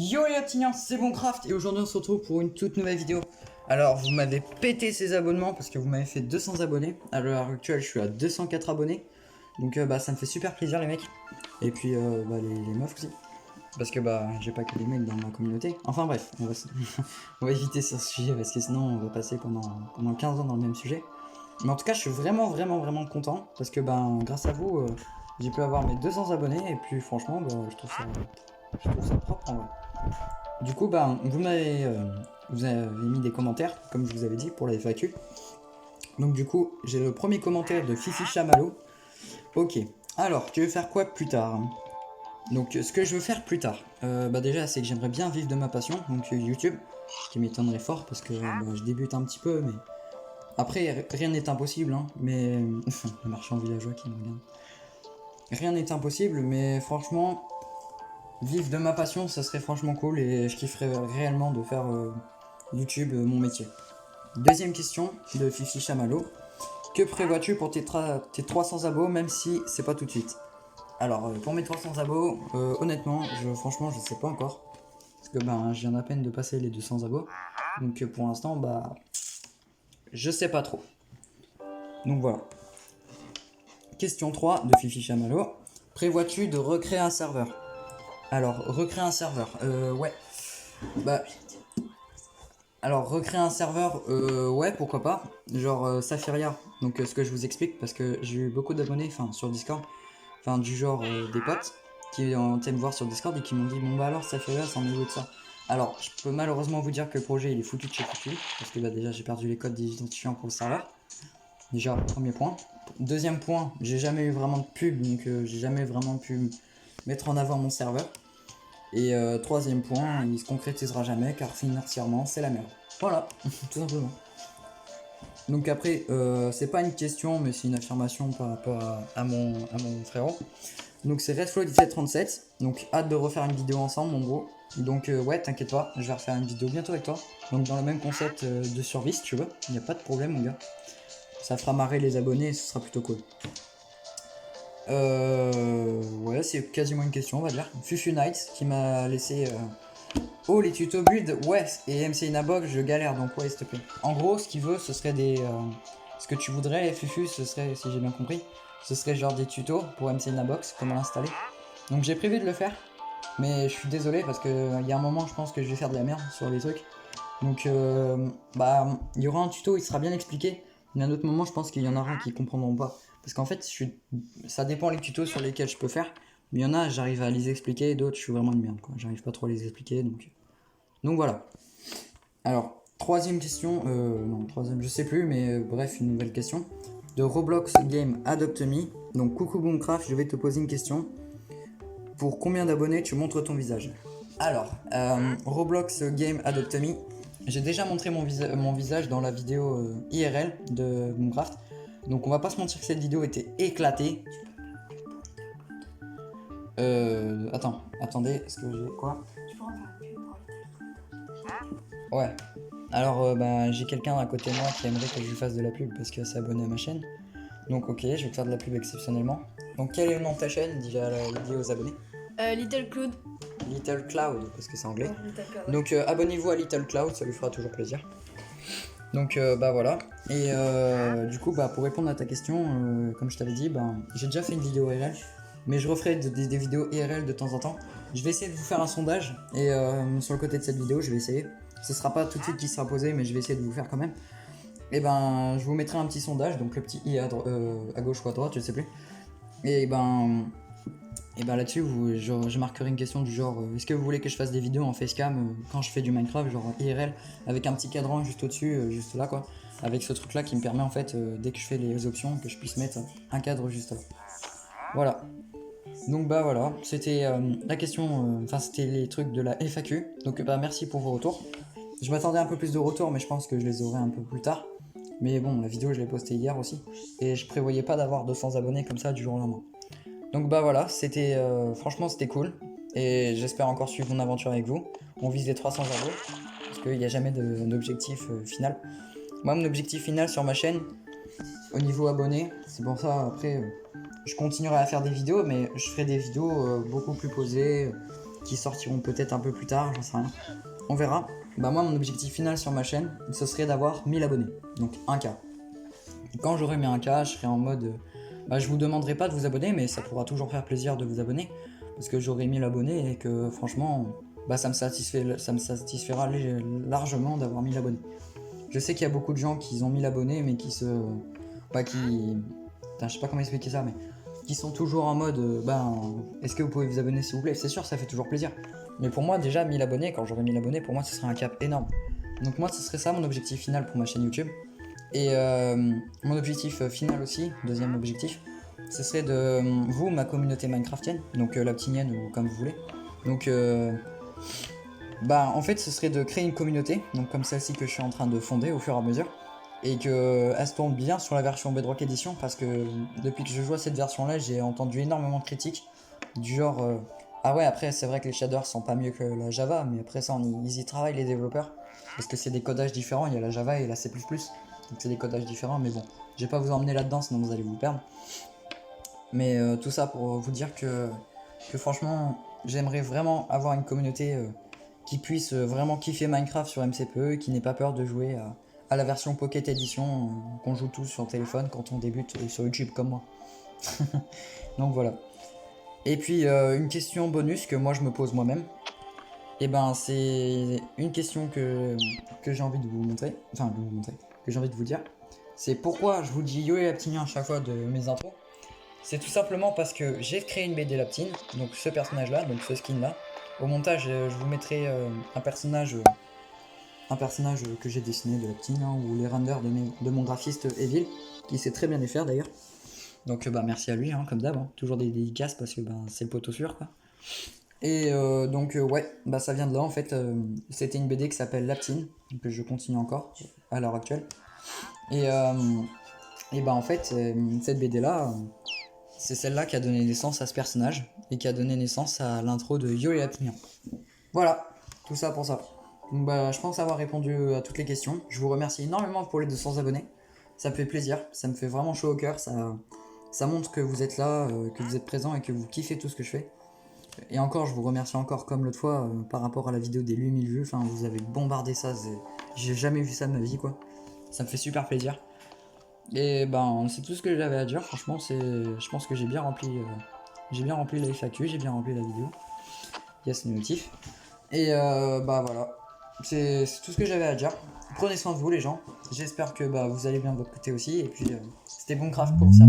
Yo les Latiniens, c'est Boncraft et aujourd'hui on se retrouve pour une toute nouvelle vidéo. Alors vous m'avez pété ces abonnements parce que vous m'avez fait 200 abonnés. À l'heure actuelle je suis à 204 abonnés. Donc ça me fait super plaisir les mecs. Et puis les meufs aussi. Parce que j'ai pas que des mecs dans ma communauté. Enfin bref, on va éviter ce sujet parce que sinon on va passer pendant 15 ans dans le même sujet. Mais en tout cas je suis vraiment content parce que grâce à vous j'ai pu avoir mes 200 abonnés et puis franchement je trouve ça propre en vrai. Du coup, vous avez mis des commentaires, comme je vous avais dit, pour la FAQ. Donc du coup, j'ai le premier commentaire de Fifi Chamallow. Ok, alors, tu veux faire quoi plus tard? Donc, ce que je veux faire plus tard, déjà, c'est que j'aimerais bien vivre de ma passion, donc YouTube, ce qui m'étonnerait fort, parce que je débute un petit peu, mais... Après, rien n'est impossible, hein, mais... le marchand villageois qui me regarde. Rien n'est impossible, mais franchement... Vivre de ma passion, ça serait franchement cool et je kifferais réellement de faire YouTube mon métier. Deuxième question de Fifi Chamallow. Que prévois-tu pour tes 300 abos, même si c'est pas tout de suite? Alors, pour mes 300 abos, honnêtement, franchement, je sais pas encore. Parce que je viens à peine de passer les 200 abos. Donc pour l'instant, je sais pas trop. Donc voilà. Question 3 de Fifi Chamallow. Prévois-tu de recréer un serveur? Alors, recréer un serveur, ouais. Alors, recréer un serveur, ouais, pourquoi pas. Genre Safiria. Donc, ce que je vous explique, parce que j'ai eu beaucoup d'abonnés, sur Discord. Du genre des potes qui aiment voir sur Discord et qui m'ont dit, bon alors Safiria, c'en est où de ça? Alors, je peux malheureusement vous dire que le projet, il est foutu de chez foutu. Parce que déjà, j'ai perdu les codes d'identifiant pour le serveur. Déjà, premier point. Deuxième point, j'ai jamais eu vraiment de pub, donc j'ai jamais vraiment pu mettre en avant mon serveur. Et troisième point, il se concrétisera jamais car financièrement c'est la merde. Voilà, tout simplement. Donc après, c'est pas une question mais c'est une affirmation par rapport à mon frérot. Donc c'est Redflow1737, donc hâte de refaire une vidéo ensemble mon gros. Donc ouais, t'inquiète pas, je vais refaire une vidéo bientôt avec toi. Donc dans le même concept de survie si tu veux, il n'y a pas de problème mon gars. Ça fera marrer les abonnés et ce sera plutôt cool. Ouais, c'est quasiment une question, on va dire. Fufu Knight qui m'a laissé. Oh, les tutos build, ouais, et MC Inabox, je galère donc, ouais, s'il te plaît. En gros, ce qu'il veut, ce serait des. Ce que tu voudrais, Fufu, ce serait, si j'ai bien compris, ce serait genre des tutos pour MC Inabox, comment l'installer. Donc j'ai prévu de le faire, mais je suis désolé parce que il y a un moment, je pense que je vais faire de la merde sur les trucs. Donc, il y aura un tuto, il sera bien expliqué. Mais à un autre moment, je pense qu'il y en aura qui comprendront pas. Parce qu'en fait, ça dépend les tutos sur lesquels je peux faire. Mais il y en a, j'arrive à les expliquer, et d'autres, je suis vraiment une merde, quoi. J'arrive pas trop à les expliquer, donc voilà. Alors, troisième question, non, troisième, je sais plus, mais bref, une nouvelle question. De Roblox Game Adopt Me. Donc, coucou Boomcraft, je vais te poser une question. Pour combien d'abonnés tu montres ton visage? Alors, Roblox Game Adopt Me. J'ai déjà montré mon visage dans la vidéo IRL de Boomcraft. Donc on va pas se mentir que cette vidéo était éclatée. Attendez, est-ce que j'ai quoi? Ouais. Alors j'ai quelqu'un à côté de moi qui aimerait que je lui fasse de la pub parce qu'elle s'est abonnée à ma chaîne. Donc ok, je vais te faire de la pub exceptionnellement. Donc quel est le nom de ta chaîne? Déjà dit aux abonnés. Little Cloud. Little Cloud, parce que c'est anglais. Ouais. Donc abonnez-vous à Little Cloud, ça lui fera toujours plaisir. Donc voilà. Et du coup pour répondre à ta question, comme je t'avais dit, j'ai déjà fait une vidéo IRL, mais je referai des vidéos IRL de temps en temps. Je vais essayer de vous faire un sondage et sur le côté de cette vidéo, je vais essayer. Ce sera pas tout de suite qui sera posé, mais je vais essayer de vous faire quand même. Et je vous mettrai un petit sondage, donc le petit i à gauche ou à droite, je sais plus. Et là-dessus, je marquerai une question du genre est-ce que vous voulez que je fasse des vidéos en facecam quand je fais du Minecraft, genre IRL, avec un petit cadran juste au-dessus, juste là quoi, avec ce truc là qui me permet en fait, dès que je fais les options, que je puisse mettre un cadre juste là. Voilà. Donc voilà, c'était la question, c'était les trucs de la FAQ. Donc merci pour vos retours. Je m'attendais un peu plus de retours, mais je pense que je les aurai un peu plus tard. Mais bon, la vidéo je l'ai postée hier aussi, et je prévoyais pas d'avoir 200 abonnés comme ça du jour au lendemain. Donc voilà, franchement c'était cool. Et j'espère encore suivre mon aventure avec vous. On vise les 300 abos. Parce qu'il n'y a jamais d'objectif final. Moi mon objectif final sur ma chaîne, au niveau abonnés, c'est pour ça après je continuerai à faire des vidéos. Mais je ferai des vidéos beaucoup plus posées, qui sortiront peut-être un peu plus tard, j'en sais rien. On verra. Bah moi mon objectif final sur ma chaîne, ce serait d'avoir 1000 abonnés, donc 1K. Quand j'aurai mes 1K, je serai en mode... je vous demanderai pas de vous abonner, mais ça pourra toujours faire plaisir de vous abonner. Parce que j'aurai 1000 abonnés et que franchement, ça me satisfera largement d'avoir 1000 abonnés. Je sais qu'il y a beaucoup de gens qui ont 1000 abonnés, mais qui se... Putain, je sais pas comment expliquer ça, mais... Qui sont toujours en mode, est-ce que vous pouvez vous abonner s'il vous plaît? C'est sûr, ça fait toujours plaisir. Mais pour moi, déjà, 1000 abonnés, quand j'aurai 1000 abonnés, pour moi, ce serait un cap énorme. Donc moi, ce serait ça mon objectif final pour ma chaîne YouTube. Et mon objectif final aussi, deuxième objectif, ce serait de vous, ma communauté minecraftienne, donc la ptinienne ou comme vous voulez. Donc en fait ce serait de créer une communauté, donc comme celle-ci que je suis en train de fonder au fur et à mesure, et qu'elle se tourne bien sur la version Bedrock Edition, parce que depuis que je joue à cette version là, j'ai entendu énormément de critiques, du genre ah ouais, après c'est vrai que les shaders sont pas mieux que la Java, mais après ça ils y travaillent les développeurs, parce que c'est des codages différents, il y a la Java et la C++, donc c'est des codages différents, mais bon, je vais pas vous emmener là-dedans sinon vous allez vous perdre. Mais tout ça pour vous dire que franchement, j'aimerais vraiment avoir une communauté qui puisse vraiment kiffer Minecraft sur MCPE, qui n'ait pas peur de jouer à la version Pocket Edition qu'on joue tous sur téléphone quand on débute sur YouTube comme moi. Donc voilà. Et puis une question bonus que moi je me pose moi-même. Et c'est une question que j'ai envie de vous montrer. Enfin, que j'ai envie de vous dire. C'est pourquoi je vous dis yo et Laptinien à chaque fois de mes intros. C'est tout simplement parce que j'ai créé une BD Laptine, donc ce personnage là, donc ce skin là. Au montage, je vous mettrai un personnage que j'ai dessiné de Laptine, ou les renders de mon graphiste Evil, qui sait très bien les faire d'ailleurs. Donc merci à lui, comme d'hab, toujours des dédicaces parce que c'est le poteau sûr quoi. Et ça vient de là en fait. C'était une BD qui s'appelle Laptine, que je continue encore à l'heure actuelle. Et en fait, cette BD là. C'est celle-là qui a donné naissance à ce personnage et qui a donné naissance à l'intro de Yo et Laptinien. Voilà, tout ça pour ça. Donc je pense avoir répondu à toutes les questions. Je vous remercie énormément pour les 200 abonnés. Ça me fait plaisir, ça me fait vraiment chaud au cœur. Ça montre que vous êtes là, que vous êtes présents et que vous kiffez tout ce que je fais. Et encore, je vous remercie encore comme l'autre fois par rapport à la vidéo des 8000 vues. Enfin, vous avez bombardé ça. J'ai jamais vu ça de ma vie quoi. Ça me fait super plaisir. Et c'est tout ce que j'avais à dire. Franchement, je pense que j'ai bien rempli la FAQ, j'ai bien rempli la vidéo. Yes, le motif. Et voilà, c'est tout ce que j'avais à dire. Prenez soin de vous les gens. J'espère que vous allez bien de votre côté aussi. Et puis c'était Boncraft pour ça.